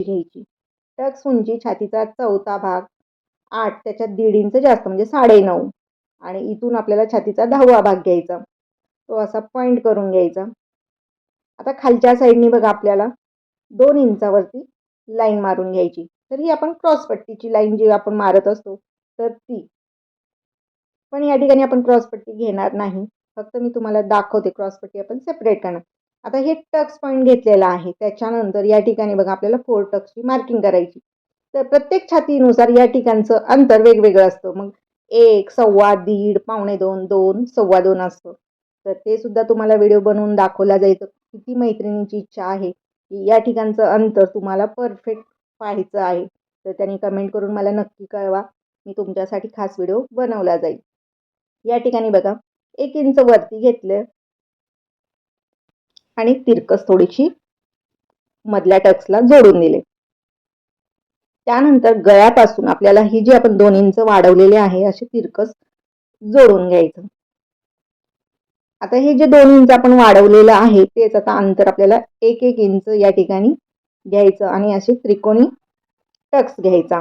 घ्यायची। टक्स उंची छातीचा चौथा भाग 8 त्याच्यात 1.5 इंच जास्त म्हणजे 9.5 आणि इथून आपल्याला छातीचा 10वा भाग घ्यायचा. तो असा पॉइंट करून घ्यायचा. आता खालच्या साईडनी बघा आपल्याला 2 इंचावरती लाईन मारून घ्यायची. तर ही आपण क्रॉस पट्टीची लाईन जी आपण मारत असतो तर ती. पण या ठिकाणी आपण क्रॉस पट्टी घेणार नाही. फक्त मी तुम्हाला दाखवते क्रॉस पट्टी आपण सेपरेट करणार. आता हे टक्स पॉइंट घेतलेला आहे. त्याच्यानंतर या ठिकाणी बघा आपल्याला 4 टक्सची मार्किंग करायची. तर प्रत्येक छातीनुसार या ठिकाणचं अंतर वेगवेगळं असतं. मग 1, सव्वा, दीड, पावणे 2, 2, सव्वा 2 असतं. तर ते सुद्धा तुम्हाला व्हिडिओ बनवून दाखवला जाईल. किती मैत्रिणींची इच्छा आहे की या ठिकाणचं अंतर तुम्हाला परफेक्ट पाहायचं आहे. तर त्यांनी कमेंट करून मला नक्की कळवा. मी तुमच्यासाठी खास व्हिडिओ बनवला जाईल. या ठिकाणी बघा 1 इंच वरती घेतलं आणि तिरकस थोडीशी मधल्या टक्सला जोडून दिले. त्यानंतर गळ्यापासून आपल्याला ही जी आपण 2 इंच वाढवलेले आहे असे तिरकस जोडून घ्यायचं. आता हे जे 2 इंच आपण वाढवलेलं आहे तेच आता अंतर आपल्याला 1-1 इंच या ठिकाणी घ्यायचं आणि असे त्रिकोणी टक्स घ्यायचा.